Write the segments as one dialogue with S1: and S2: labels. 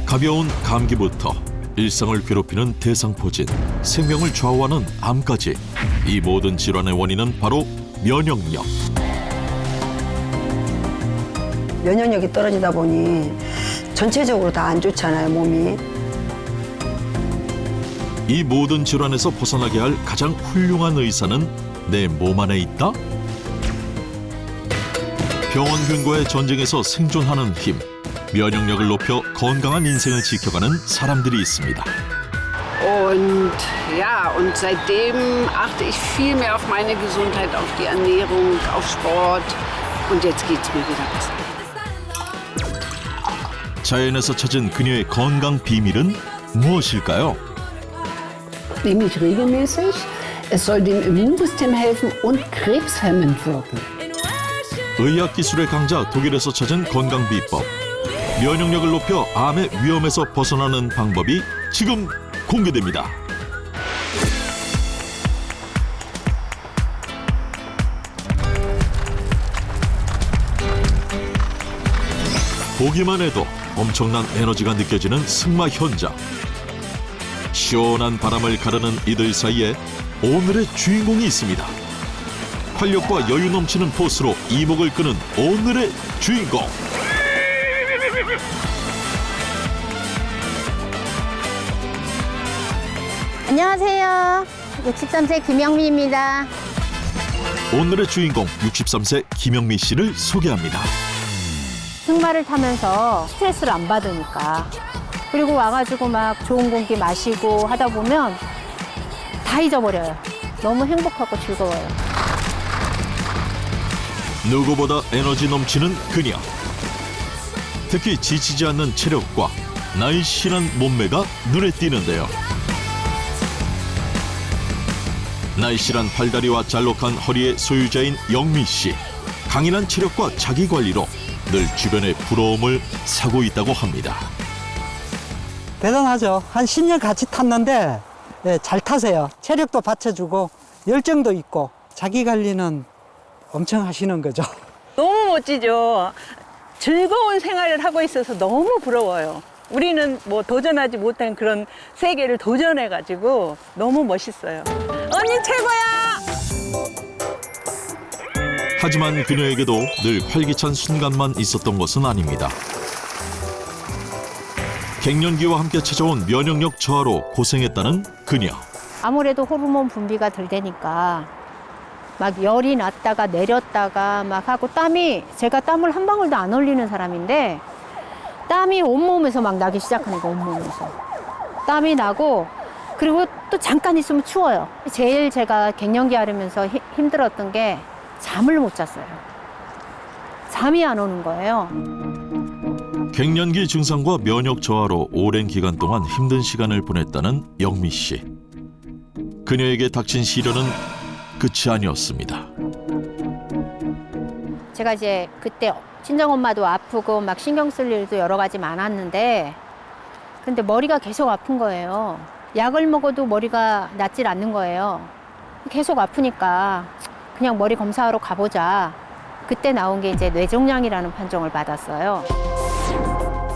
S1: 가벼운 감기부터 일상을 괴롭히는 대상포진, 생명을 좌우하는 암까지 이 모든 질환의 원인은 바로 면역력.
S2: 면역력이 떨어지다 보니 전체적으로 다 안 좋잖아요, 몸이.
S1: 이 모든 질환에서 벗어나게 할 가장 훌륭한 의사는 내 몸 안에 있다? 병원균과의 전쟁에서 생존하는 힘, 면역력을 높여 건강한 인생을 지켜가는 사람들이 있습니다.
S3: Und ja, und seitdem achte ich viel mehr auf meine Gesundheit, auf die Ernährung, auf Sport. Und jetzt geht's mir wieder besser.
S1: 자연에서 찾은 그녀의 건강 비밀은 무엇일까요?
S3: Nehme ich regelmäßig. Es soll dem Immunsystem helfen und krebshemmend wirken.
S1: 의학 기술의 강자 독일에서 찾은 건강 비법. 면역력을 높여 암의 위험에서 벗어나는 방법이 지금 공개됩니다. 보기만 해도 엄청난 에너지가 느껴지는 승마 현장. 시원한 바람을 가르는 이들 사이에 오늘의 주인공이 있습니다. 활력과 여유 넘치는 포스로 이목을 끄는 오늘의 주인공.
S4: 안녕하세요. 63세 김영미입니다.
S1: 오늘의 주인공 63세 김영미 씨를 소개합니다.
S4: 승마를 타면서 스트레스를 안 받으니까. 그리고 와가지고 막 좋은 공기 마시고 하다 보면 다 잊어버려요. 너무 행복하고 즐거워요.
S1: 누구보다 에너지 넘치는 그녀. 특히 지치지 않는 체력과 날씬한 몸매가 눈에 띄는데요. 날씬한 팔다리와 잘록한 허리의 소유자인 영미 씨. 강인한 체력과 자기 관리로 늘 주변의 부러움을 사고 있다고 합니다.
S5: 대단하죠. 한 10년 같이 탔는데 잘 타세요. 체력도 받쳐주고 열정도 있고 자기 관리는 엄청 하시는 거죠.
S6: 너무 멋지죠. 즐거운 생활을 하고 있어서 너무 부러워요. 우리는 뭐 도전하지 못한 그런 세계를 도전해가지고 너무 멋있어요. 언니 최고야!
S1: 하지만 그녀에게도 늘 활기찬 순간만 있었던 것은 아닙니다. 갱년기와 함께 찾아온 면역력 저하로 고생했다는 그녀.
S4: 아무래도 호르몬 분비가 덜 되니까 막 열이 났다가 내렸다가 막 하고 제가 땀을 한 방울도 안 흘리는 사람인데 땀이 온몸에서 막 나기 시작하는 거, 온몸에서. 땀이 나고 그리고 또 잠깐 있으면 추워요. 제일 제가 갱년기 앓으면서 힘들었던 게 잠을 못 잤어요. 잠이 안 오는 거예요.
S1: 갱년기 증상과 면역 저하로 오랜 기간 동안 힘든 시간을 보냈다는 영미 씨. 그녀에게 닥친 시련은 끝이 아니었습니다.
S4: 제가 이제 그때 친정엄마도 아프고 막 신경 쓸 일도 여러 가지 많았는데 근데 머리가 계속 아픈 거예요. 약을 먹어도 머리가 낫질 않는 거예요. 계속 아프니까 그냥 머리 검사하러 가보자. 그때 나온 게 이제 뇌종양이라는 판정을 받았어요.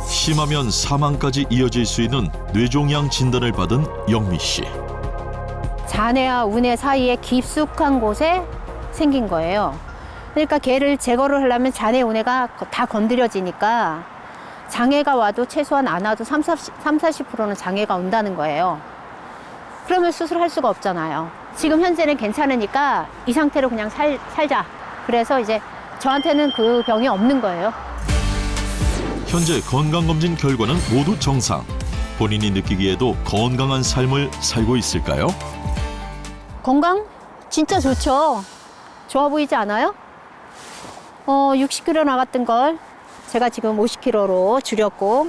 S1: 심하면 사망까지 이어질 수 있는 뇌종양 진단을 받은 영미 씨.
S4: 잔해와 우뇌 사이에 깊숙한 곳에 생긴 거예요. 그러니까 걔를 제거를 하려면 잔해, 우뇌가 다 건드려지니까 장애가 와도 최소한 안 와도 30-40%는 장애가 온다는 거예요. 그러면 수술할 수가 없잖아요. 지금 현재는 괜찮으니까 이 상태로 그냥 살자. 그래서 이제 저한테는 그 병이 없는 거예요.
S1: 현재 건강검진 결과는 모두 정상. 본인이 느끼기에도 건강한 삶을 살고 있을까요?
S4: 건강? 진짜 좋죠. 좋아 보이지 않아요? 60kg 나갔던 걸 제가 지금 50kg로 줄였고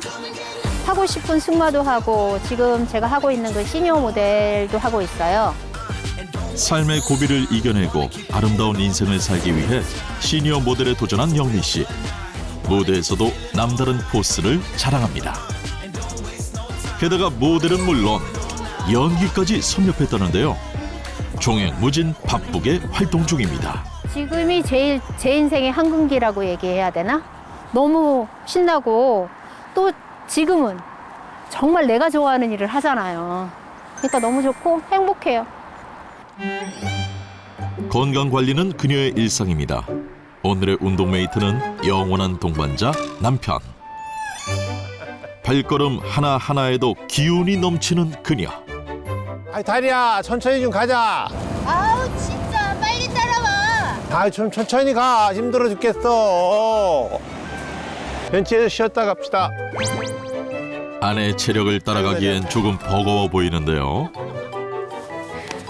S4: 하고 싶은 승마도 하고 지금 제가 하고 있는 그 시니어 모델도 하고 있어요.
S1: 삶의 고비를 이겨내고 아름다운 인생을 살기 위해 시니어 모델에 도전한 영미 씨. 무대에서도 남다른 포스를 자랑합니다. 게다가 모델은 물론 연기까지 섭렵했다는데요. 종횡무진 바쁘게 활동 중입니다.
S4: 지금이 제일 제 인생의 한금기라고 얘기해야 되나? 너무 신나고 또 지금은 정말 내가 좋아하는 일을 하잖아요. 그러니까 너무 좋고 행복해요.
S1: 건강 관리는 그녀의 일상입니다. 오늘의 운동 메이트는 영원한 동반자 남편. 발걸음 하나하나에도 기운이 넘치는 그녀.
S7: 아이 다리야 천천히 좀 가자.
S8: 아우 진짜 빨리 따라와.
S7: 아 좀 천천히 가. 힘들어 죽겠어. 벤치에서 쉬었다 갑시다.
S1: 아내의 체력을 따라가기엔 조금 버거워 보이는데요.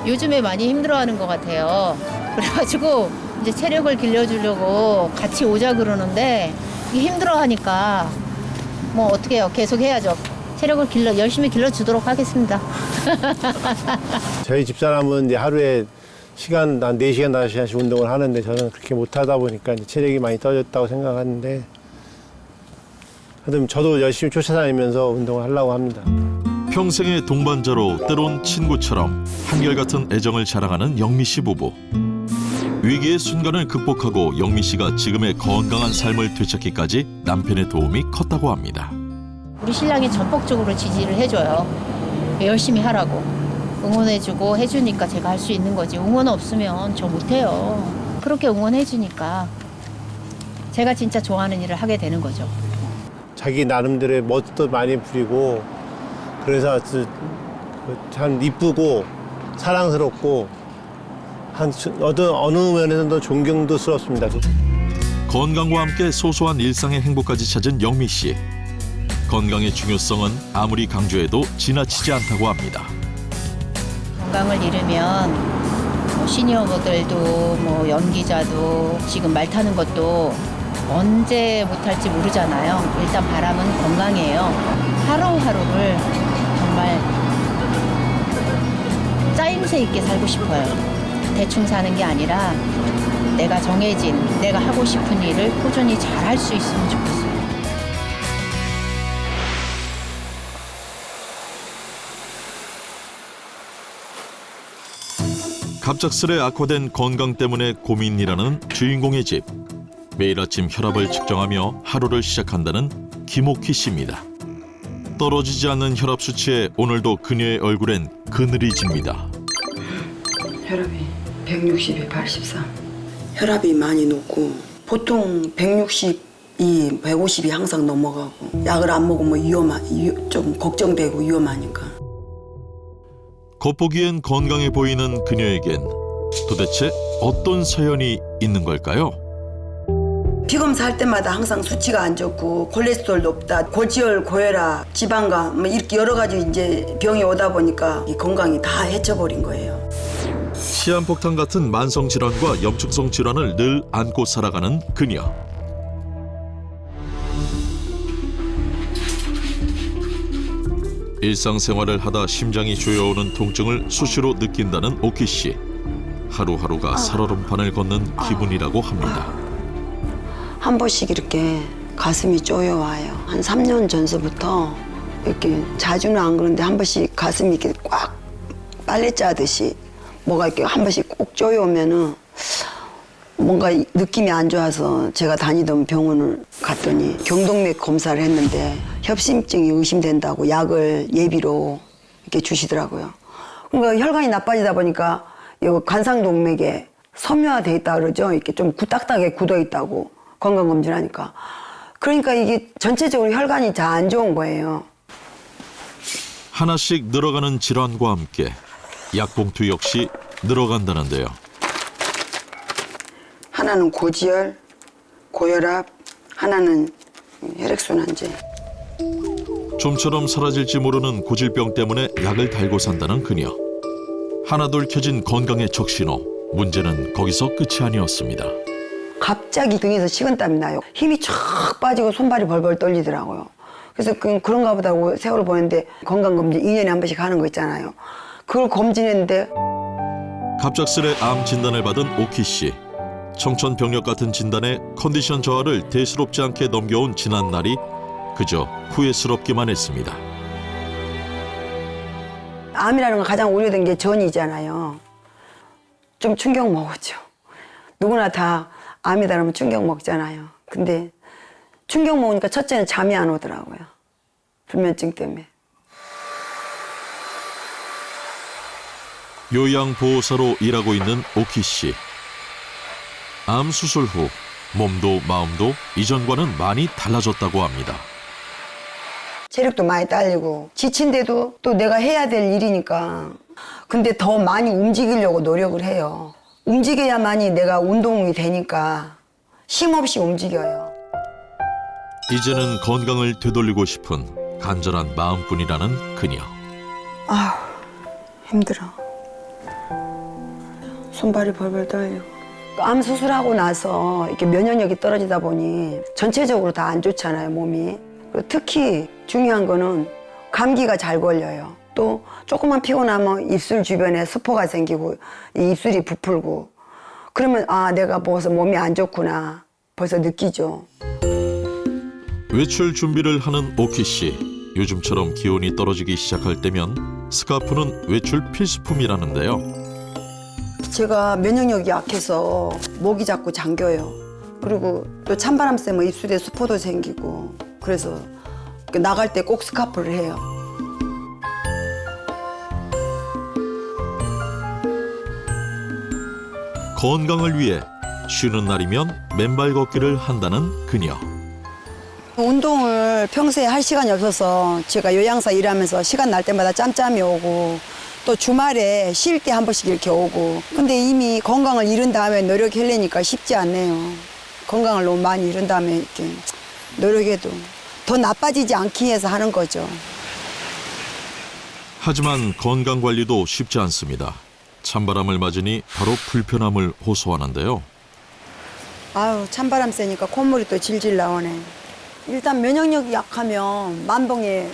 S4: 요즘에 많이 힘들어하는 것 같아요. 그래가지고 이제 체력을 길러주려고 같이 오자 그러는데 이게 힘들어하니까 뭐 어떻게 해요? 계속 해야죠. 체력을 열심히 길러주도록 하겠습니다.
S7: 저희 집사람은 이제 하루에 시간 한 4시간, 5시간씩 운동을 하는데 저는 그렇게 못하다 보니까 이제 체력이 많이 떨어졌다고 생각하는데 하여튼 저도 열심히 쫓아다니면서 운동을 하려고 합니다.
S1: 평생의 동반자로 때론 친구처럼 한결같은 애정을 자랑하는 영미 씨 부부. 위기의 순간을 극복하고 영미 씨가 지금의 건강한 삶을 되찾기까지 남편의 도움이 컸다고 합니다.
S4: 우리 신랑이 전폭적으로 지지를 해줘요. 열심히 하라고. 응원해주고 해주니까 제가 할 수 있는 거지. 응원 없으면 저 못해요. 그렇게 응원해주니까 제가 진짜 좋아하는 일을 하게 되는 거죠.
S7: 자기 나름대로의 멋도 많이 부리고 그래서 참 이쁘고 사랑스럽고 어느 면에서도 존경도스럽습니다.
S1: 건강과 함께 소소한 일상의 행복까지 찾은 영미 씨. 건강의 중요성은 아무리 강조해도 지나치지 않다고 합니다.
S4: 건강을 잃으면 뭐 시니어 모델도 뭐 연기자도 지금 말 타는 것도 언제 못할지 모르잖아요. 일단 바람은 건강이에요. 하루하루를 정말 짜임새 있게 살고 싶어요. 대충 사는 게 아니라 내가 정해진, 내가 하고 싶은 일을 꾸준히 잘 할 수 있으면 좋겠어요.
S1: 갑작스레 악화된 건강 때문에 고민이라는 주인공의 집. 매일 아침 혈압을 측정하며 하루를 시작한다는 김옥희 씨입니다. 떨어지지 않는 혈압 수치에 오늘도 그녀의 얼굴엔 그늘이 집니다.
S2: 혈압이 160에 83. 혈압이 많이 높고 보통 162, 150이 항상 넘어가고 약을 안 먹으면 좀 걱정되고 위험하니까.
S1: 겉보기엔 건강해 보이는 그녀에겐 도대체 어떤 사연이 있는 걸까요?
S2: 피검사 할 때마다 항상 수치가 안 좋고 콜레스테롤 높다, 고지혈, 고혈압, 지방간 뭐 이렇게 여러 가지 이제 병이 오다 보니까 이 건강이 다 해쳐버린 거예요.
S1: 시한폭탄 같은 만성 질환과 염증성 질환을 늘 안고 살아가는 그녀. 일상생활을 하다 심장이 조여오는 통증을 수시로 느낀다는 오키 씨. 하루하루가 살얼음판을 걷는 기분이라고 합니다.
S2: 한 번씩 이렇게 가슴이 쪼여와요. 한 3년 전서부터 이렇게 자주는 안 그런데 한 번씩 가슴이 이렇게 꽉 빨래 짜듯이 뭐가 이렇게 한 번씩 꼭 쪼여오면은 뭔가 느낌이 안 좋아서 제가 다니던 병원을 갔더니 경동맥 검사를 했는데 협심증이 의심된다고 약을 예비로 이렇게 주시더라고요. 그러니까 혈관이 나빠지다 보니까 이 관상동맥에 섬유화돼 있다 그러죠. 이렇게 좀 딱딱하게 굳어 있다고 건강검진하니까. 그러니까 이게 전체적으로 혈관이 잘 안 좋은 거예요.
S1: 하나씩 늘어가는 질환과 함께 약봉투 역시 늘어간다는데요.
S2: 하나는 고지혈, 고혈압, 하나는 혈액순환제.
S1: 좀처럼 사라질지 모르는 고질병 때문에 약을 달고 산다는 그녀. 하나둘 켜진 건강의 적신호. 문제는 거기서 끝이 아니었습니다.
S2: 갑자기 등에서 식은땀이 나요. 힘이 쫙 빠지고 손발이 벌벌 떨리더라고요. 그래서 그런가 보다 하고 세월을 보는데 건강검진 2년에 한 번씩 하는 거 있잖아요. 그걸 검진했는데
S1: 갑작스레 암 진단을 받은 오키 씨. 청천벽력 같은 진단에 컨디션 저하를 대수롭지 않게 넘겨온 지난 날이 그저 후회스럽기만 했습니다.
S2: 암이라는 건 가장 우려된 게 전이잖아요. 좀 충격 먹었죠. 누구나 다 암이다 그러면 충격 먹잖아요. 근데 충격 먹으니까 첫째는 잠이 안 오더라고요. 불면증 때문에.
S1: 요양보호사로 일하고 있는 오키 씨. 암 수술 후 몸도 마음도 이전과는 많이 달라졌다고 합니다.
S2: 체력도 많이 딸리고 지친데도 또 내가 해야 될 일이니까 근데 더 많이 움직이려고 노력을 해요. 움직여야만이 내가 운동이 되니까 쉼없이 움직여요.
S1: 이제는 건강을 되돌리고 싶은 간절한 마음뿐이라는 그녀.
S2: 아휴 힘들어. 손발이 벌벌 떨리고. 암 수술하고 나서 이렇게 면역력이 떨어지다 보니 전체적으로 다 안 좋잖아요, 몸이. 그리고 특히 중요한 거는 감기가 잘 걸려요. 또 조금만 피곤하면 입술 주변에 수포가 생기고 이 입술이 부풀고 그러면 아 내가 벌써 몸이 안 좋구나 벌써 느끼죠.
S1: 외출 준비를 하는 오키 씨. 요즘처럼 기온이 떨어지기 시작할 때면 스카프는 외출 필수품이라는데요.
S2: 제가 면역력이 약해서 목이 자꾸 잠겨요. 그리고 또 찬바람 쐬면 입술에 수포도 생기고 그래서 나갈 때 꼭 스카프를 해요.
S1: 건강을 위해 쉬는 날이면 맨발 걷기를 한다는 그녀.
S2: 운동을 평소에 할 시간이 없어서 제가 요양사 일하면서 시간 날 때마다 짬짬이 오고 또 주말에 쉴 때 한 번씩 이렇게 오고 근데 이미 건강을 잃은 다음에 노력하려니까 쉽지 않네요. 건강을 너무 많이 잃은 다음에 이렇게 노력해도 더 나빠지지 않기 위해서 하는 거죠.
S1: 하지만 건강 관리도 쉽지 않습니다. 찬바람을 맞으니 바로 불편함을 호소하는데요.
S2: 아유 찬바람 쐬니까 콧물이 또 질질 나오네. 일단 면역력이 약하면 만병의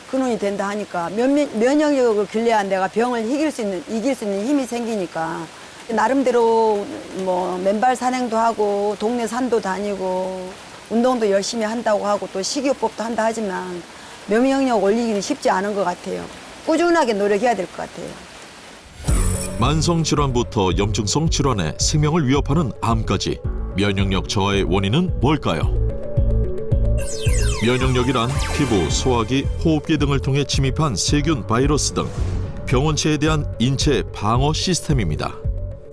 S2: 근원이 된다 하니까 면역력을 길러야 내가 병을 이길 수 있는 힘이 생기니까 나름대로 뭐 맨발 산행도 하고 동네 산도 다니고 운동도 열심히 한다고 하고 또 식이요법도 한다 하지만 면역력 올리기는 쉽지 않은 것 같아요. 꾸준하게 노력해야 될 것 같아요.
S1: 만성 질환부터 염증성 질환에 생명을 위협하는 암까지 면역력 저하의 원인은 뭘까요? 면역력이란 피부, 소화기, 호흡기 등을 통해 침입한 세균, 바이러스 등 병원체에 대한 인체 방어 시스템입니다.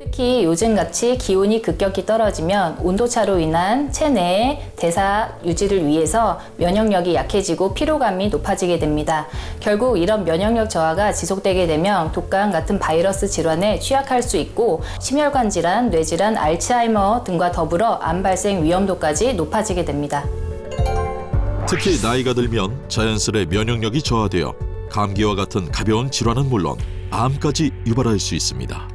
S9: 특히 요즘같이 기온이 급격히 떨어지면 온도차로 인한 체내 대사 유지를 위해서 면역력이 약해지고 피로감이 높아지게 됩니다. 결국 이런 면역력 저하가 지속되게 되면 독감 같은 바이러스 질환에 취약할 수 있고 심혈관 질환, 뇌질환, 알츠하이머 등과 더불어 암 발생 위험도까지 높아지게 됩니다.
S1: 특히 나이가 들면 자연스레 면역력이 저하되어 감기와 같은 가벼운 질환은 물론 암까지 유발할 수 있습니다.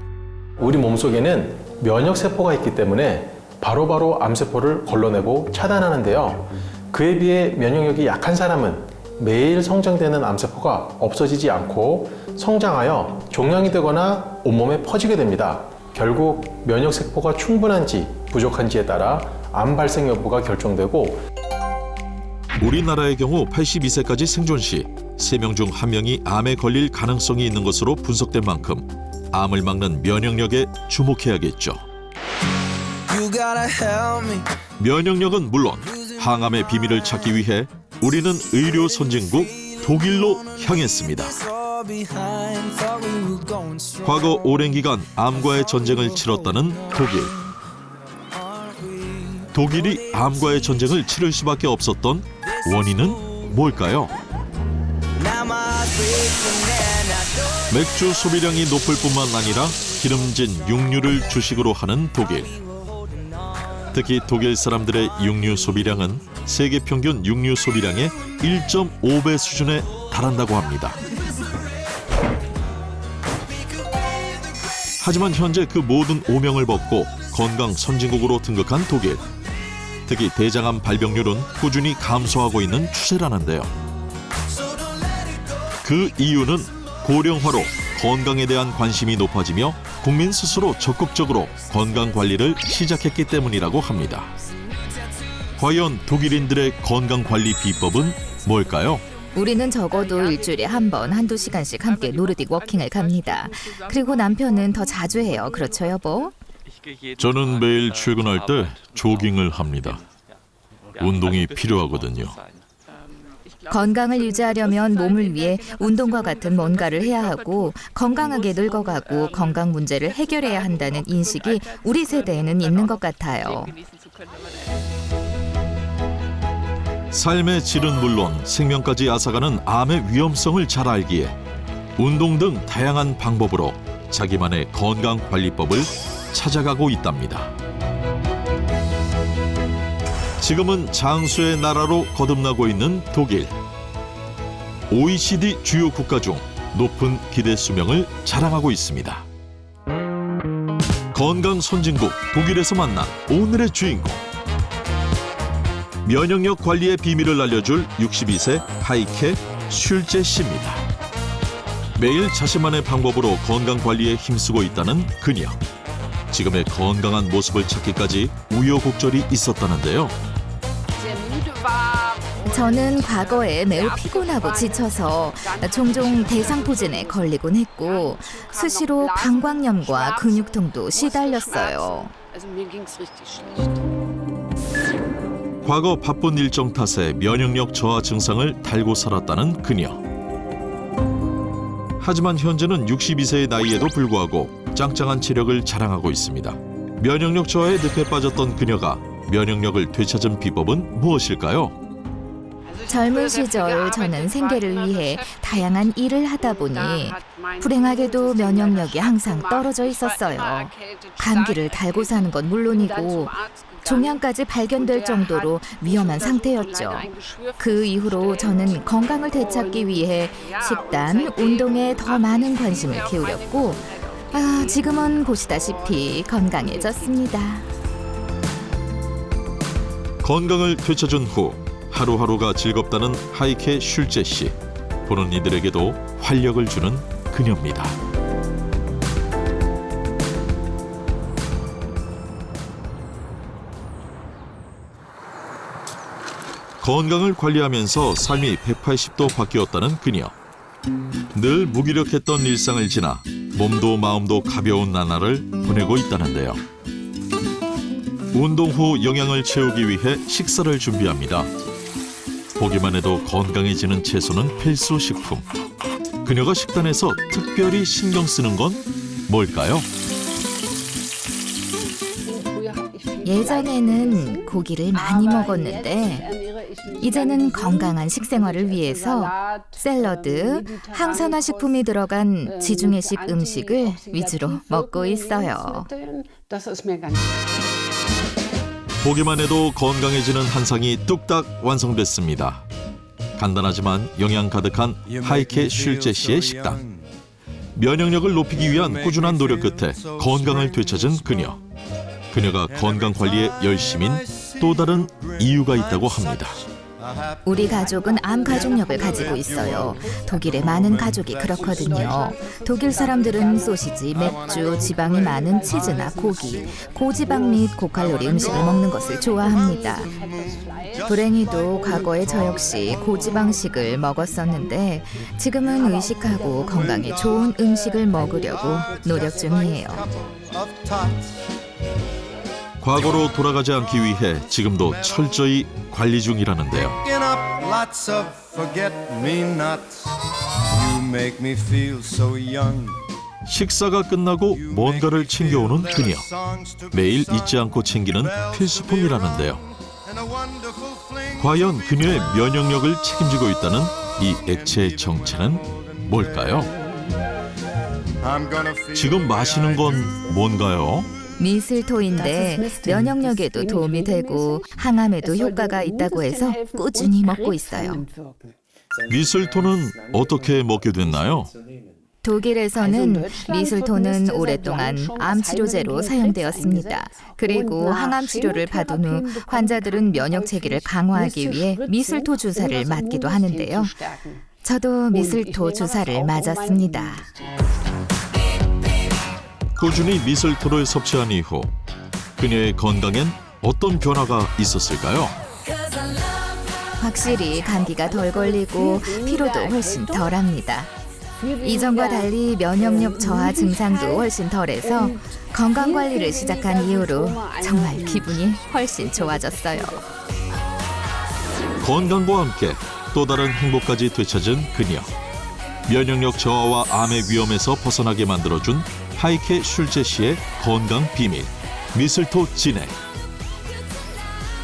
S10: 우리 몸속에는 면역세포가 있기 때문에 바로바로 암세포를 걸러내고 차단하는데요. 그에 비해 면역력이 약한 사람은 매일 성장되는 암세포가 없어지지 않고 성장하여 종양이 되거나 온몸에 퍼지게 됩니다. 결국 면역세포가 충분한지 부족한지에 따라 암 발생 여부가 결정되고
S1: 우리나라의 경우 82세까지 생존 시 3명 중 1명이 암에 걸릴 가능성이 있는 것으로 분석된 만큼 암을 막는 면역력에 주목해야겠죠. 면역력은 물론 항암의 비밀을 찾기 위해 우리는 의료 선진국 독일로 향했습니다. 과거 오랜 기간 암과의 전쟁을 치렀다는 독일. 독일이 암과의 전쟁을 치를 수밖에 없었던 원인은 뭘까요? 맥주 소비량이 높을 뿐만 아니라 기름진 육류를 주식으로 하는 독일. 특히 독일 사람들의 육류 소비량은 세계 평균 육류 소비량의 1.5배 수준에 달한다고 합니다. 하지만 현재 그 모든 오명을 벗고 건강 선진국으로 등극한 독일. 특히 대장암 발병률은 꾸준히 감소하고 있는 추세라는데요. 그 이유는 고령화로 건강에 대한 관심이 높아지며 국민 스스로 적극적으로 건강 관리를 시작했기 때문이라고 합니다. 과연 독일인들의 건강 관리 비법은 뭘까요?
S11: 우리는 적어도 일주일에 한 번, 한두 시간씩 함께 노르딕 워킹을 갑니다. 그리고 남편은 더 자주 해요. 그렇죠, 여보?
S1: 저는 매일 출근할 때 조깅을 합니다. 운동이 필요하거든요.
S11: 건강을 유지하려면 몸을 위해 운동과 같은 뭔가를 해야 하고 건강하게 늙어가고 건강 문제를 해결해야 한다는 인식이 우리 세대에는 있는 것 같아요.
S1: 삶의 질은 물론 생명까지 앗아가는 암의 위험성을 잘 알기에 운동 등 다양한 방법으로 자기만의 건강관리법을 찾아가고 있답니다. 지금은 장수의 나라로 거듭나고 있는 독일. OECD 주요 국가 중 높은 기대 수명을 자랑하고 있습니다. 건강 선진국 독일에서 만난 오늘의 주인공. 면역력 관리의 비밀을 알려줄 62세 하이케 슐제 씨입니다. 매일 자신만의 방법으로 건강 관리에 힘쓰고 있다는 그녀. 지금의 건강한 모습을 찾기까지 우여곡절이 있었다는데요.
S11: 저는 과거에 매우 피곤하고 지쳐서 종종 대상포진에 걸리곤 했고 수시로 방광염과 근육통도 시달렸어요.
S1: 과거 바쁜 일정 탓에 면역력 저하 증상을 달고 살았다는 그녀. 하지만 현재는 62세의 나이에도 불구하고 짱짱한 체력을 자랑하고 있습니다. 면역력 저하에 늪에 빠졌던 그녀가 면역력을 되찾은 비법은 무엇일까요?
S11: 젊은 시절 저는 생계를 위해 다양한 일을 하다 보니 불행하게도 면역력이 항상 떨어져 있었어요. 감기를 달고 사는 건 물론이고 종양까지 발견될 정도로 위험한 상태였죠. 그 이후로 저는 건강을 되찾기 위해 식단, 운동에 더 많은 관심을 기울였고 지금은 보시다시피 건강해졌습니다.
S1: 건강을 되찾은 후 하루하루가 즐겁다는 하이케 슐제 씨. 보는 이들에게도 활력을 주는 그녀입니다. 건강을 관리하면서 삶이 180도 바뀌었다는 그녀. 늘 무기력했던 일상을 지나 몸도 마음도 가벼운 나날을 보내고 있다는데요. 운동 후 영양을 채우기 위해 식사를 준비합니다. 보기만 해도 건강해지는 채소는 필수 식품. 그녀가 식단에서 특별히 신경 쓰는 건 뭘까요?
S11: 예전에는 고기를 많이 먹었는데 이제는 건강한 식생활을 위해서 샐러드, 항산화 식품이 들어간 지중해식 음식을 위주로 먹고 있어요.
S1: 보기만 해도 건강해지는 한상이 뚝딱 완성됐습니다. 간단하지만 영양 가득한 하이케 슐제 씨의 식당. 면역력을 높이기 위한 꾸준한 노력 끝에 건강을 되찾은 그녀. 그녀가 건강 관리에 열심인 또 다른 이유가 있다고 합니다.
S11: 우리 가족은 암 가족력을 가지고 있어요. 독일의 많은 가족이 그렇거든요. 독일 사람들은 소시지, 맥주, 지방이 많은 치즈나 고기, 고지방 및 고칼로리 음식을 먹는 것을 좋아합니다. 불행히도 과거에 저 역시 고지방식을 먹었었는데 지금은 의식하고 건강에 좋은 음식을 먹으려고 노력 중이에요.
S1: 과거로 돌아가지 않기 위해 지금도 철저히 관리 중이라는데요. 식사가 끝나고 뭔가를 챙겨오는 그녀. 매일 잊지 않고 챙기는 필수품이라는데요. 과연 그녀의 면역력을 책임지고 있다는 이 액체의 정체는 뭘까요? 지금 마시는 건 뭔가요?
S11: 미슬토인데 면역력에도 도움이 되고 항암에도 효과가 있다고 해서 꾸준히 먹고 있어요.
S1: 미슬토는 어떻게 먹게 됐나요?
S11: 독일에서는 미슬토는 오랫동안 암 치료제로 사용되었습니다. 그리고 항암 치료를 받은 후 환자들은 면역 체계를 강화하기 위해 미슬토 주사를 맞기도 하는데요. 저도 미슬토 주사를 맞았습니다.
S1: 꾸준히 미슬토를 섭취한 이후 그녀의 건강엔 어떤 변화가 있었을까요?
S11: 확실히 감기가 덜 걸리고 피로도 훨씬 덜합니다. 이전과 달리 면역력 저하 증상도 훨씬 덜해서 건강관리를 시작한 이후로 정말 기분이 훨씬 좋아졌어요.
S1: 건강과 함께 또 다른 행복까지 되찾은 그녀. 면역력 저하와 암의 위험에서 벗어나게 만들어준 하이케 슐제 씨의 건강 비밀, 미슬토 진액.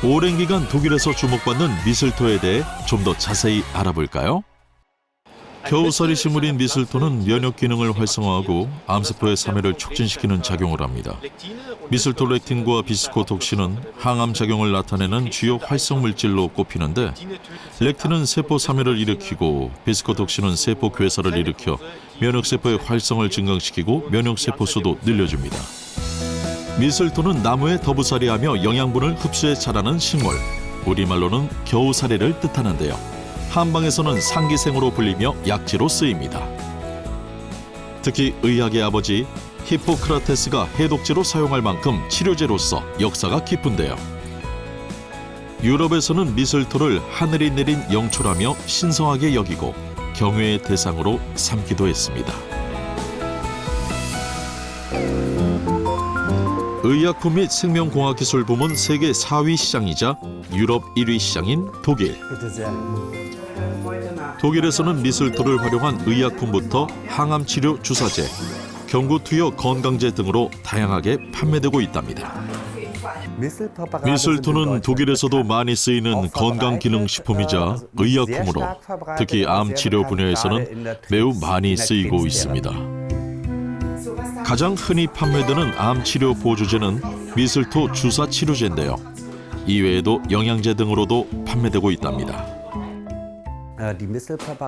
S1: 오랜 기간 독일에서 주목받는 미슬토에 대해 좀 더 자세히 알아볼까요? 겨우살이 식물인 미슬토는 면역 기능을 활성화하고 암세포의 사멸을 촉진시키는 작용을 합니다. 미슬토 렉틴과 비스코톡신은 항암 작용을 나타내는 주요 활성 물질로 꼽히는데, 렉틴은 세포 사멸을 일으키고 비스코톡신은 세포 괴사를 일으켜 면역세포의 활성을 증강시키고 면역세포 수도 늘려줍니다. 미슬토는 나무의 더부살이하며 영양분을 흡수해 자라는 식물, 우리말로는 겨우살이를 뜻하는데요. 한방에서는 상기생으로 불리며 약재로 쓰입니다. 특히 의학의 아버지 히포크라테스가 해독제로 사용할 만큼 치료제로서 역사가 깊은데요. 유럽에서는 미슬토를 하늘이 내린 영초라며 신성하게 여기고 경외의 대상으로 삼기도 했습니다. 의약품 및 생명공학기술 부문 세계 4위 시장이자 유럽 1위 시장인 독일. 독일에서는 미슬토를 활용한 의약품부터 항암치료 주사제, 경구투여 건강제 등으로 다양하게 판매되고 있답니다. 미슬토는 독일에서도 많이 쓰이는 건강기능식품이자 의약품으로 특히 암치료 분야에서는 매우 많이 쓰이고 있습니다. 가장 흔히 판매되는 암치료 보조제는 미슬토 주사치료제인데요. 이외에도 영양제 등으로도 판매되고 있답니다.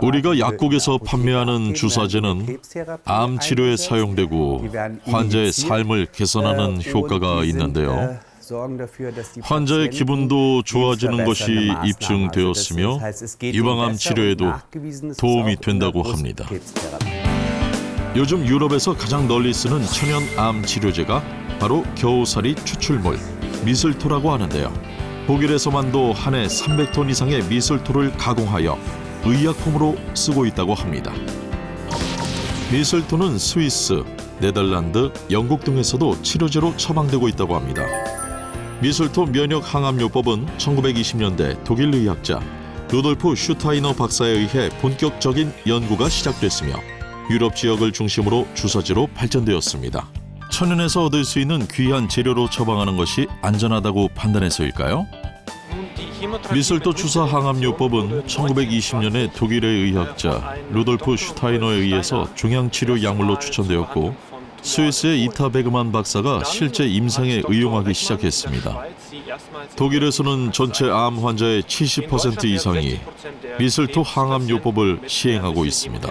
S1: 우리가 약국에서 판매하는 주사제는 암 치료에 사용되고 환자의 삶을 개선하는 효과가 있는데요. 환자의 기분도 좋아지는 것이 입증되었으며 유방암 치료에도 도움이 된다고 합니다. 요즘 유럽에서 가장 널리 쓰는 천연 암 치료제가 바로 겨우살이 추출물 미슬토라고 하는데요. 독일에서만도 한 해 300톤 이상의 미슬토를 가공하여 의약품으로 쓰고 있다고 합니다. 미슬토는 스위스, 네덜란드, 영국 등에서도 치료제로 처방되고 있다고 합니다. 미슬토 면역 항암요법은 1920년대 독일 의학자 루돌프 슈타이너 박사에 의해 본격적인 연구가 시작됐으며 유럽 지역을 중심으로 주사제로 발전되었습니다. 천연에서 얻을 수 있는 귀한 재료로 처방하는 것이 안전하다고 판단해서일까요? 미슬토 주사 항암요법은 1920년에 독일의 의학자 루돌프 슈타이너에 의해서 종양치료 약물로 추천되었고 스위스의 이타 베그만 박사가 실제 임상에 의용하기 시작했습니다. 독일에서는 전체 암 환자의 70% 이상이 미슬토 항암요법을 시행하고 있습니다.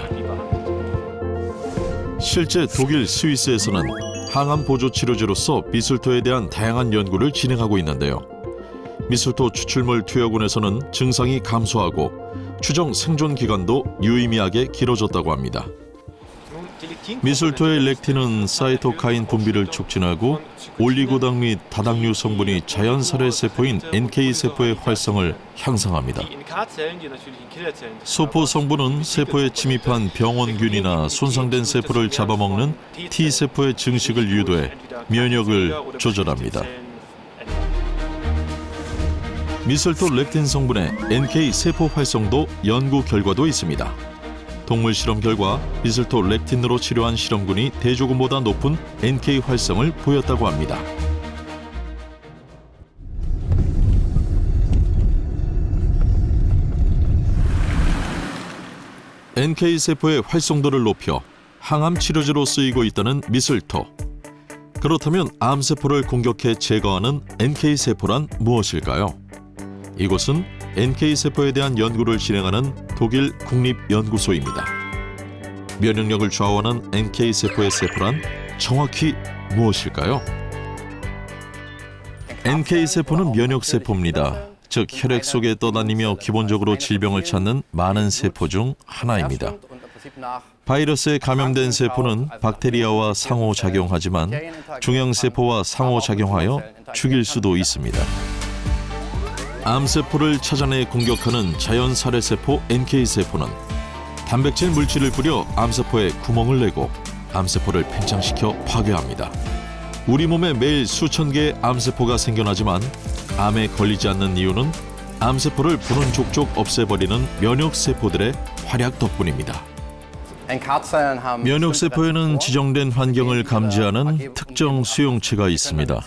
S1: 실제 독일, 스위스에서는 항암 보조 치료제로서 미슬토에 대한 다양한 연구를 진행하고 있는데요. 미슬토 추출물 투여군에서는 증상이 감소하고 추정 생존 기간도 유의미하게 길어졌다고 합니다. 미슬토의 렉틴은 사이토카인 분비를 촉진하고 올리고당 및 다당류 성분이 자연살해 세포인 NK 세포의 활성을 향상합니다. 소포 성분은 세포에 침입한 병원균이나 손상된 세포를 잡아먹는 T 세포의 증식을 유도해 면역을 조절합니다. 미슬토 렉틴 성분의 NK 세포 활성도 연구 결과도 있습니다. 동물 실험 결과 미슬토 렉틴으로 치료한 실험군이 대조군보다 높은 NK 활성을 보였다고 합니다. NK 세포의 활성도를 높여 항암 치료제로 쓰이고 있다는 미슬토. 그렇다면 암세포를 공격해 제거하는 NK 세포란 무엇일까요? 이곳은 NK세포에 대한 연구를 진행하는 독일 국립연구소입니다. 면역력을 좌우하는 NK세포의 세포란 정확히 무엇일까요? NK세포는 면역세포입니다. 즉 혈액 속에 떠다니며 기본적으로 질병을 찾는 많은 세포 중 하나입니다. 바이러스에 감염된 세포는 박테리아와 상호작용하지만 종양세포와 상호작용하여 죽일 수도 있습니다. 암세포를 찾아내 공격하는 자연살해세포 NK세포는 단백질 물질을 뿌려 암세포에 구멍을 내고 암세포를 팽창시켜 파괴합니다. 우리 몸에 매일 수천 개의 암세포가 생겨나지만 암에 걸리지 않는 이유는 암세포를 보는 족족 없애버리는 면역세포들의 활약 덕분입니다. 면역세포에는 지정된 환경을 감지하는 특정 수용체가 있습니다.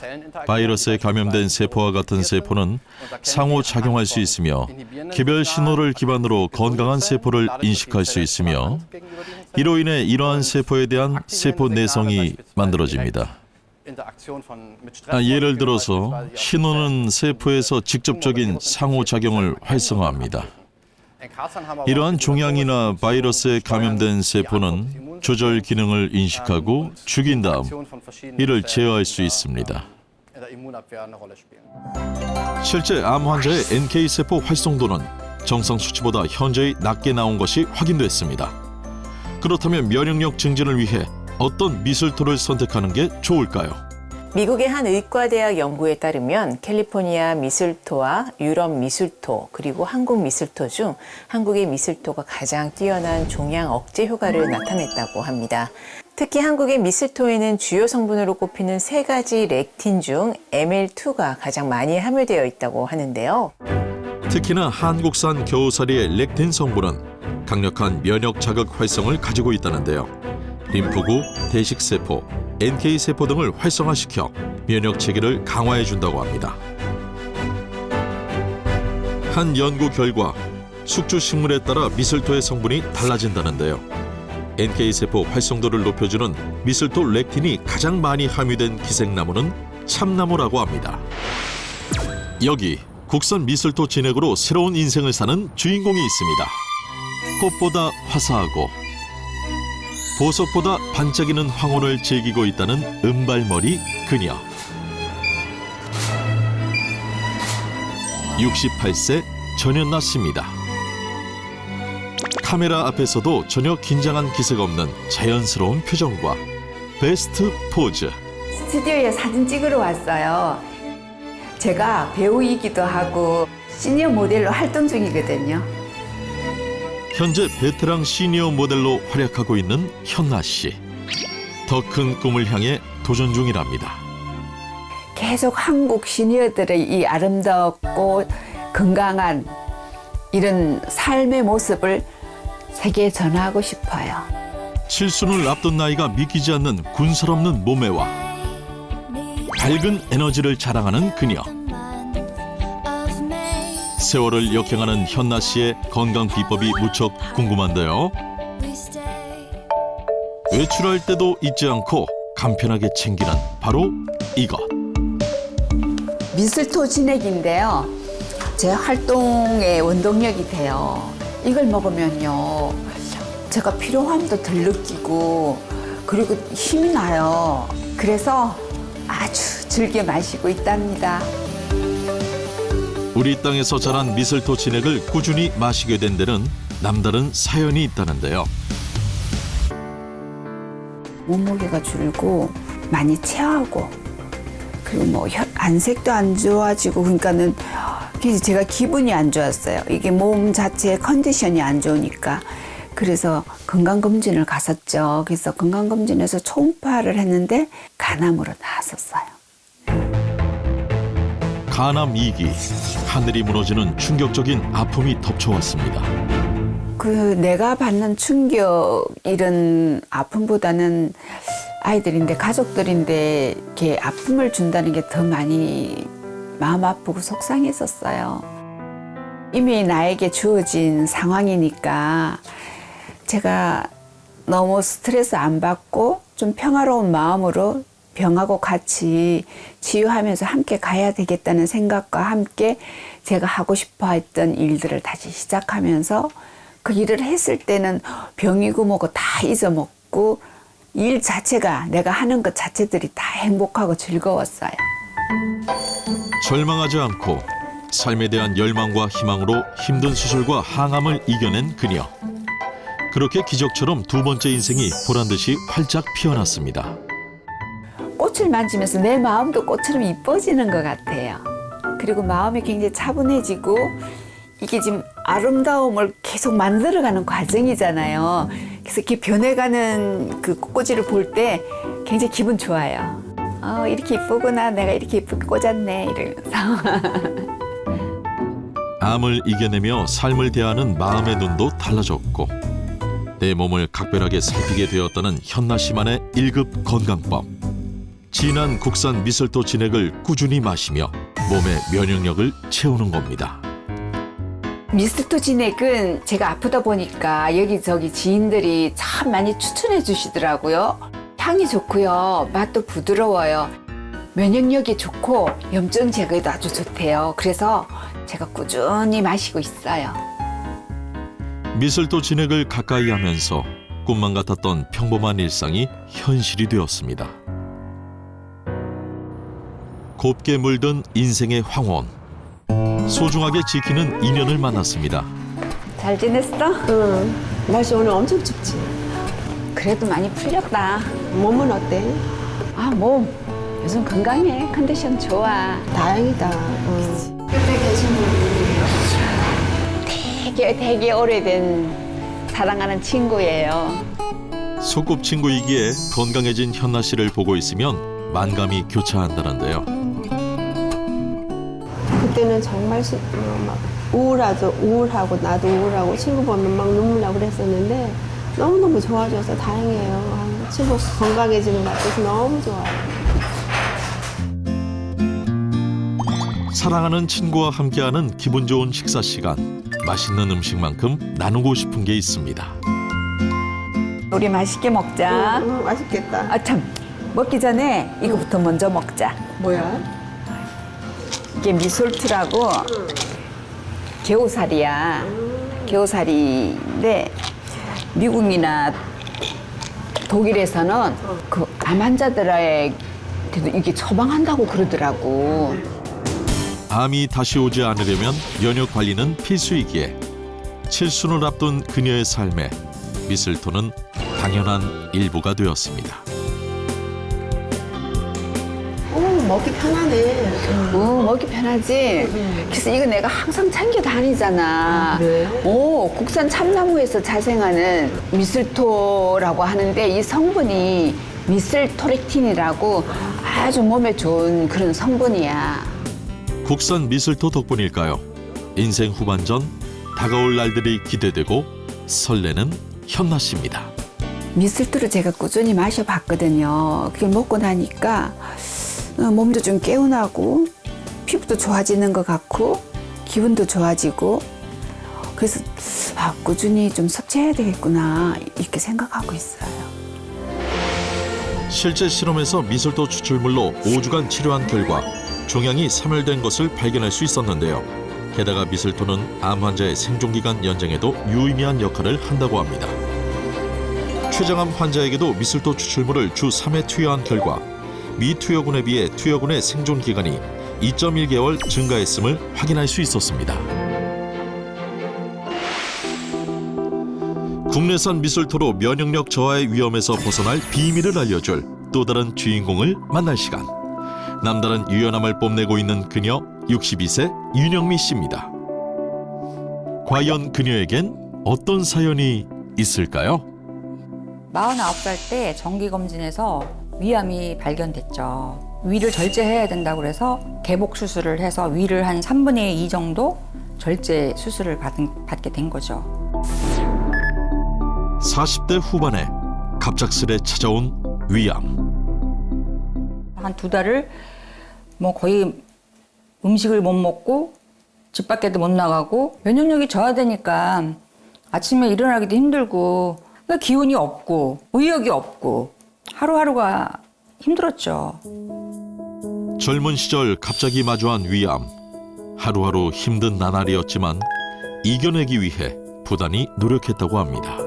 S1: 바이러스에 감염된 세포와 같은 세포는 상호작용할 수 있으며 개별 신호를 기반으로 건강한 세포를 인식할 수 있으며 이로 인해 이러한 세포에 대한 세포 내성이 만들어집니다. 예를 들어서 신호는 세포에서 직접적인 상호작용을 활성화합니다. 이러한 종양이나 바이러스에 감염된 세포는 조절 기능을 인식하고 죽인 다음 이를 제어할 수 있습니다. 실제 암 환자의 NK세포 활성도는 정상 수치보다 현저히 낮게 나온 것이 확인됐습니다. 그렇다면 면역력 증진을 위해 어떤 미술토를 선택하는 게 좋을까요?
S12: 미국의 한 의과대학 연구에 따르면 캘리포니아 미술토와 유럽 미술토 그리고 한국 미술토 중 한국의 미술토가 가장 뛰어난 종양 억제 효과를 나타냈다고 합니다. 특히 한국의 미술토에는 주요 성분으로 꼽히는 3가지 렉틴 중 ML2가 가장 많이 함유되어 있다고 하는데요.
S1: 특히나 한국산 겨우살이의 렉틴 성분은 강력한 면역 자극 활성을 가지고 있다는데요. 림프구, 대식세포, NK세포 등을 활성화시켜 면역 체계를 강화해준다고 합니다. 한 연구 결과 숙주 식물에 따라 미술토의 성분이 달라진다는데요. NK세포 활성도를 높여주는 미술토 렉틴이 가장 많이 함유된 기생나무는 참나무라고 합니다. 여기 국산 미술토 진액으로 새로운 인생을 사는 주인공이 있습니다. 꽃보다 화사하고 보석보다 반짝이는 황혼을 즐기고 있다는 은발머리 그녀. 68세 전연나 씨입니다. 카메라 앞에서도 전혀 긴장한 기색 없는 자연스러운 표정과 베스트 포즈.
S13: 스튜디오에 사진 찍으러 왔어요. 제가 배우이기도 하고 시니어 모델로 활동 중이거든요.
S1: 현재 베테랑 시니어 모델로 활약하고 있는 현나 씨. 더 큰 꿈을 향해 도전 중이랍니다.
S13: 계속 한국 시니어들의 이 아름답고 건강한 이런 삶의 모습을 세계에 전하고 싶어요.
S1: 칠순을 앞둔 나이가 믿기지 않는 군살 없는 몸매와 밝은 에너지를 자랑하는 그녀. 세월을 역행하는 현나 씨의 건강 비법이 무척 궁금한데요. 외출할 때도 잊지 않고 간편하게 챙기는 바로 이것.
S13: 미술토 진액인데요. 제 활동의 원동력이 돼요. 이걸 먹으면요. 제가 피로함도 덜 느끼고 그리고 힘이 나요. 그래서 아주 즐겨 마시고 있답니다.
S1: 우리 땅에서 자란 미술토 진액을 꾸준히 마시게 된 데는 남다른 사연이 있다는데요.
S13: 몸무게가 줄고 많이 체하고 그리고 뭐 안색도 안 좋아지고 그러니까는 제가 기분이 안 좋았어요. 이게 몸 자체의 컨디션이 안 좋으니까. 그래서 건강검진을 갔었죠. 그래서 건강검진에서 초음파를 했는데 간암으로 나왔었어요.
S1: 간암 2기, 하늘이 무너지는 충격적인 아픔이 덮쳐왔습니다.
S13: 내가 받는 충격 이런 아픔보다는 아이들인데 가족들인데 이렇게 아픔을 준다는 게 더 많이 마음 아프고 속상했었어요. 이미 나에게 주어진 상황이니까 제가 너무 스트레스 안 받고 좀 평화로운 마음으로 병하고 같이 치유하면서 함께 가야 되겠다는 생각과 함께 제가 하고 싶어 했던 일들을 다시 시작하면서 그 일을 했을 때는 병이고 뭐고 다 잊어먹고 일 자체가 내가 하는 것 자체들이 다 행복하고 즐거웠어요.
S1: 절망하지 않고 삶에 대한 열망과 희망으로 힘든 수술과 항암을 이겨낸 그녀. 그렇게 기적처럼 두 번째 인생이 보란듯이 활짝 피어났습니다.
S13: 꽃을 만지면서 내 마음도 꽃처럼 이뻐지는 것 같아요. 그리고 마음이 굉장히 차분해지고 이게 지금 아름다움을 계속 만들어가는 과정이잖아요. 그래서 이렇게 변해가는 그 꽃꽂이를 볼 때 굉장히 기분 좋아요. 이렇게 이쁘구나. 내가 이렇게 이쁘게 꽂았네. 이러면서.
S1: 암을 이겨내며 삶을 대하는 마음의 눈도 달라졌고 내 몸을 각별하게 살피게 되었다는 현나 씨만의 1급 건강법. 진한 국산 미슬토 진액을 꾸준히 마시며 몸의 면역력을 채우는 겁니다.
S13: 미스터 진액은 제가 아프다 보니까 여기저기 지인들이 참 많이 추천해 주시더라고요. 향이 좋고요. 맛도 부드러워요. 면역력이 좋고 염증 제거에도 아주 좋대요. 그래서 제가 꾸준히 마시고 있어요.
S1: 미슬토 진액을 가까이 하면서 꿈만 같았던 평범한 일상이 현실이 되었습니다. 곱게 물든 인생의 황혼. 소중하게 지키는 인연을 만났습니다.
S13: 잘 지냈어?
S2: 응. 날씨 오늘 엄청 춥지.
S13: 그래도 많이 풀렸다.
S2: 몸은 어때?
S13: 아, 몸 요즘 건강해. 컨디션 좋아.
S2: 다행이다.
S13: 옆에 계신 분이 되게 오래된 사랑하는 친구예요.
S1: 소꿉친구이기에 건강해진 현나 씨를 보고 있으면 만감이 교차한다는데요.
S14: 그때는 정말 막 우울하고 나도 우울하고 친구 보면 막 눈물 나고 그랬었는데 너무너무 좋아져서 다행이에요. 친구 건강해지는 것 같아서 너무 좋아요.
S1: 사랑하는 친구와 함께하는 기분 좋은 식사 시간. 맛있는 음식만큼 나누고 싶은 게 있습니다.
S13: 우리 맛있게 먹자.
S14: 맛있겠다.
S13: 아, 참. 먹기 전에 이거부터 먼저 먹자.
S14: 뭐야?
S13: 이게 미솔트라고 겨우살이야. 겨우살이인데 미국이나 독일에서는 그 암 환자들에게도 이게 처방한다고 그러더라고.
S1: 암이 다시 오지 않으려면 면역 관리는 필수이기에 칠순을 앞둔 그녀의 삶에 미슬토는 당연한 일부가 되었습니다.
S14: 먹기 편하네.
S13: 먹기 편하지. 그래서 이거 내가 항상 챙겨 다니잖아.
S14: 그래?
S13: 국산 참나무에서 자생하는 미슬토라고 하는데 이 성분이 미슬토렉틴이라고 아주 몸에 좋은 그런 성분이야.
S1: 국산 미슬토 덕분일까요? 인생 후반전 다가올 날들이 기대되고 설레는 현나 씨입니다.
S13: 미슬토를 제가 꾸준히 마셔봤거든요. 그걸 먹고 나니까 몸도 좀 개운하고 피부도 좋아지는 것 같고 기분도 좋아지고 그래서 꾸준히 좀 섭취해야 되겠구나 이렇게 생각하고 있어요.
S1: 실제 실험에서 미슬토 추출물로 5주간 치료한 결과 종양이 사멸된 것을 발견할 수 있었는데요. 게다가 미슬토는 암 환자의 생존기간 연장에도 유의미한 역할을 한다고 합니다. 췌장암 환자에게도 미슬토 추출물을 주 3회 투여한 결과 미투여군에 비해 투여군의 생존 기간이 2.1개월 증가했음을 확인할 수 있었습니다. 국내산 미슬토로 면역력 저하의 위험에서 벗어날 비밀을 알려줄 또 다른 주인공을 만날 시간. 남다른 유연함을 뽐내고 있는 그녀 62세 윤영미 씨입니다. 과연 그녀에겐 어떤 사연이 있을까요?
S15: 49살 때 정기검진에서 위암이 발견됐죠. 위를 절제해야 된다고 그래서 개복 수술을 해서 위를 한 3분의 2 정도 절제 수술을 받게 된 거죠.
S1: 40대 후반에 갑작스레 찾아온 위암.
S15: 한 2달을 뭐 거의 음식을 못 먹고 집 밖에도 못 나가고 면역력이 저하되니까 아침에 일어나기도 힘들고 그러니까 기운이 없고 의욕이 없고 하루하루가 힘들었죠.
S1: 젊은 시절 갑자기 마주한 위암. 하루하루 힘든 나날이었지만 이겨내기 위해 부단히 노력했다고 합니다.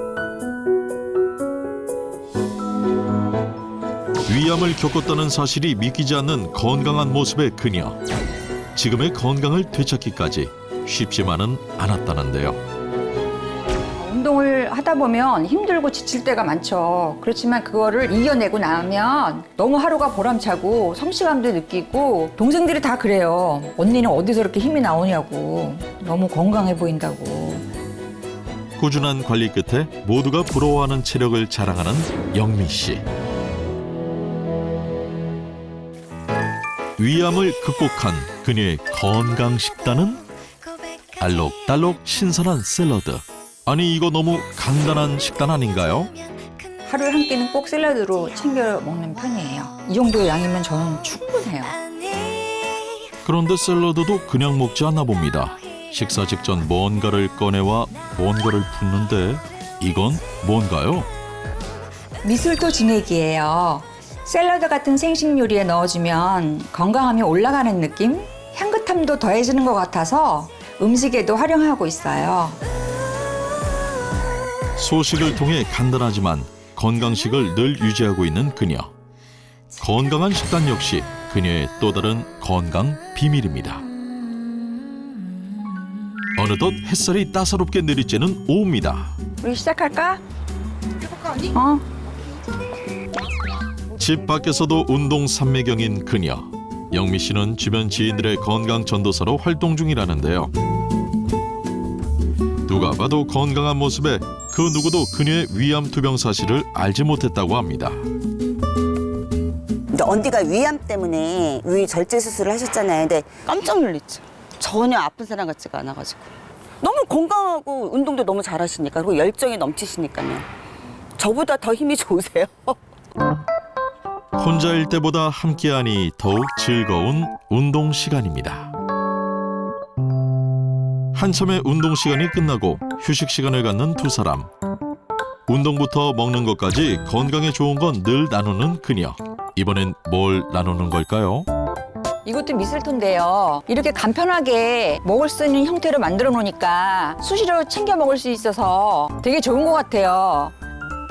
S1: 위암을 겪었다는 사실이 믿기지 않는 건강한 모습의 그녀. 지금의 건강을 되찾기까지 쉽지만은 않았다는데요.
S15: 운동을 하다 보면 힘들고 지칠 때가 많죠. 그렇지만 그거를 이겨내고 나면 너무 하루가 보람차고 성취감도 느끼고 동생들이 다 그래요. 언니는 어디서 이렇게 힘이 나오냐고. 너무 건강해 보인다고.
S1: 꾸준한 관리 끝에 모두가 부러워하는 체력을 자랑하는 영미 씨. 위암을 극복한 그녀의 건강 식단은 알록달록 신선한 샐러드. 아니 이거 너무 간단한 식단 아닌가요?
S15: 하루에 한 끼는 꼭 샐러드로 챙겨 먹는 편이에요. 이 정도 양이면 저는 충분해요.
S1: 그런데 샐러드도 그냥 먹지 않나 봅니다. 식사 직전 뭔가를 꺼내와 뭔가를 붓는데 이건 뭔가요?
S15: 미술도 진액이에요. 샐러드 같은 생식 요리에 넣어주면 건강함이 올라가는 느낌? 향긋함도 더해지는 것 같아서 음식에도 활용하고 있어요.
S1: 소식을 통해 간단하지만 건강식을 늘 유지하고 있는 그녀. 건강한 식단 역시 그녀의 또 다른 건강 비밀입니다. 어느덧 햇살이 따사롭게 내리쬐는 오후입니다.
S15: 우리 시작할까? 해볼까 언니?
S1: 집 밖에서도 운동 삼매경인 그녀. 영미 씨는 주변 지인들의 건강 전도사로 활동 중이라는데요. 누가 봐도 건강한 모습에 그 누구도 그녀의 위암 투병 사실을 알지 못했다고 합니다.
S16: 근데 언니가 위암 때문에 위 절제 수술을 하셨잖아요. 근데 깜짝 놀랐죠. 전혀 아픈 사람 같지가 않아가지고. 너무 건강하고 운동도 너무 잘하시니까 그리고 열정이 넘치시니까요. 저보다 더 힘이 좋으세요.
S1: 혼자일 때보다 함께하니 더욱 즐거운 운동 시간입니다. 한참의 운동 시간이 끝나고 휴식 시간을 갖는 두 사람. 운동부터 먹는 것까지 건강에 좋은 건 늘 나누는 그녀. 이번엔 뭘 나누는 걸까요?
S15: 이것도 미술토인데요. 이렇게 간편하게 먹을 수 있는 형태로 만들어 놓으니까 수시로 챙겨 먹을 수 있어서 되게 좋은 것 같아요.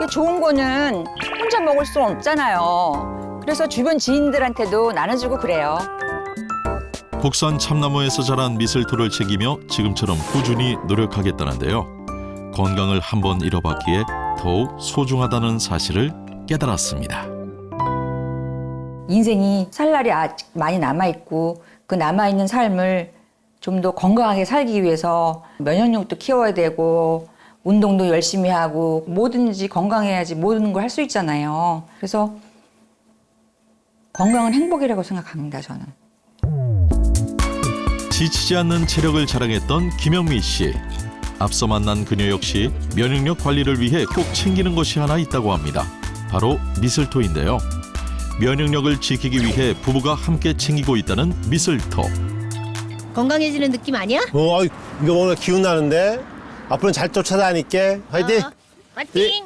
S15: 좋은 거는 혼자 먹을 수 없잖아요. 그래서 주변 지인들한테도 나눠주고 그래요.
S1: 국산 참나무에서 자란 미슬토를 챙기며 지금처럼 꾸준히 노력하겠다는데요. 건강을 한번 잃어봤기에 더욱 소중하다는 사실을 깨달았습니다.
S15: 인생이 살 날이 아직 많이 남아있고 그 남아있는 삶을 좀 더 건강하게 살기 위해서 면역력도 키워야 되고 운동도 열심히 하고 뭐든지 건강해야지 모든 걸 할 수 있잖아요. 그래서 건강은 행복이라고 생각합니다, 저는.
S1: 지치지 않는 체력을 자랑했던 김영미 씨. 앞서 만난 그녀 역시 면역력 관리를 위해 꼭 챙기는 것이 하나 있다고 합니다. 바로 미슬토인데요. 면역력을 지키기 위해 부부가 함께 챙기고 있다는 미슬토.
S4: 건강해지는 느낌 아니야?
S7: 이거 먹으면 기운 나는데 앞으로는 잘 쫓아다닐게. 화이팅!
S4: 화이팅!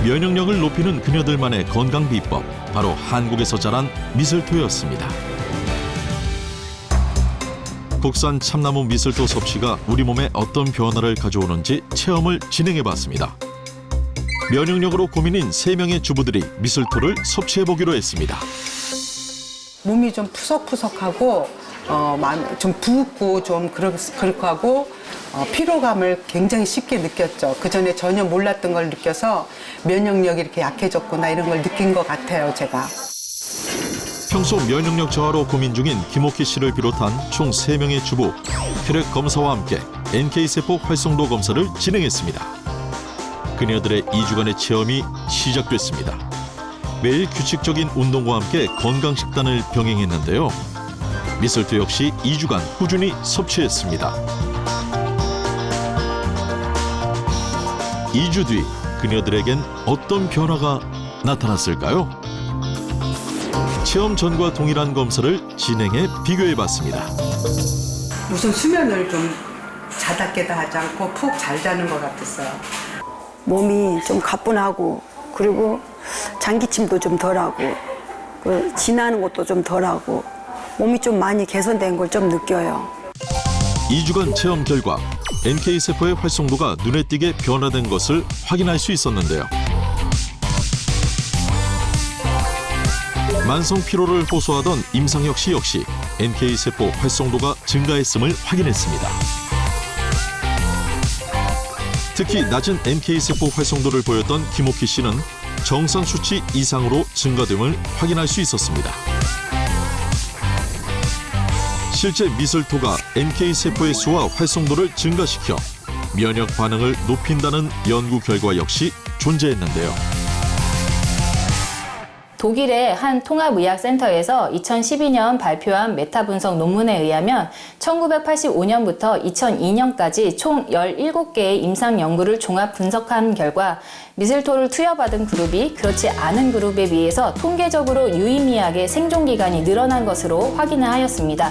S1: 면역력을 높이는 그녀들만의 건강 비법. 바로 한국에서 자란 미슬토였습니다. 국산 참나무 미슬토 섭취가 우리 몸에 어떤 변화를 가져오는지 체험을 진행해봤습니다. 면역력으로 고민인 3명의 주부들이 미슬토를 섭취해보기로 했습니다.
S17: 몸이 좀 푸석푸석하고 좀 붓고 좀 그렇고 하고 피로감을 굉장히 쉽게 느꼈죠. 그전에 전혀 몰랐던 걸 느껴서 면역력이 이렇게 약해졌구나 이런 걸 느낀 것 같아요, 제가.
S1: 평소 면역력 저하로 고민 중인 김옥희 씨를 비롯한 총 3명의 주부, 혈액 검사와 함께 NK세포 활성도 검사를 진행했습니다. 그녀들의 2주간의 체험이 시작됐습니다. 매일 규칙적인 운동과 함께 건강 식단을 병행했는데요. 미슬토 역시 2주간 꾸준히 섭취했습니다. 2주 뒤 그녀들에겐 어떤 변화가 나타났을까요? 체험 전과 동일한 검사를 진행해 비교해봤습니다.
S17: 우선 수면을 좀 자다 깨다 하지 않고 푹 잘 자는 것 같았어요.
S2: 몸이 좀 가뿐하고 그리고 장기침도 좀 덜하고 지나는 것도 좀 덜하고 몸이 좀 많이 개선된 걸 좀 느껴요.
S1: 2주간 체험 결과 NK세포의 활성도가 눈에 띄게 변화된 것을 확인할 수 있었는데요. 만성 피로를 호소하던 임상혁 씨 역시 NK세포 활성도가 증가했음을 확인했습니다. 특히 낮은 NK세포 활성도를 보였던 김옥희 씨는 정상 수치 이상으로 증가됨을 확인할 수 있었습니다. 실제 미슬토가 NK세포의 수와 활성도를 증가시켜 면역 반응을 높인다는 연구 결과 역시 존재했는데요.
S9: 독일의 한 통합의학센터에서 2012년 발표한 메타 분석 논문에 의하면 1985년부터 2002년까지 총 17개의 임상 연구를 종합 분석한 결과 미슬토를 투여받은 그룹이 그렇지 않은 그룹에 비해서 통계적으로 유의미하게 생존 기간이 늘어난 것으로 확인을 하였습니다.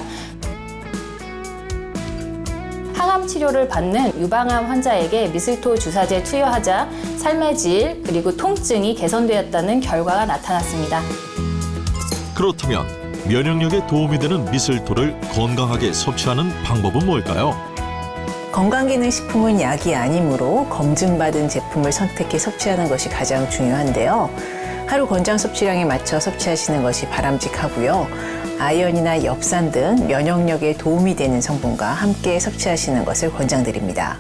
S9: 항암 치료를 받는 유방암 환자에게 미슬토 주사제 투여하자 삶의 질 그리고 통증이 개선되었다는 결과가 나타났습니다.
S1: 그렇다면 면역력에 도움이 되는 미슬토를 건강하게 섭취하는 방법은 뭘까요?
S12: 건강기능식품은 약이 아니므로 검증받은 제품을 선택해 섭취하는 것이 가장 중요한데요. 하루 권장 섭취량에 맞춰 섭취하시는 것이 바람직하고요. 아연이나 엽산 등 면역력에 도움이 되는 성분과 함께 섭취하시는 것을 권장드립니다.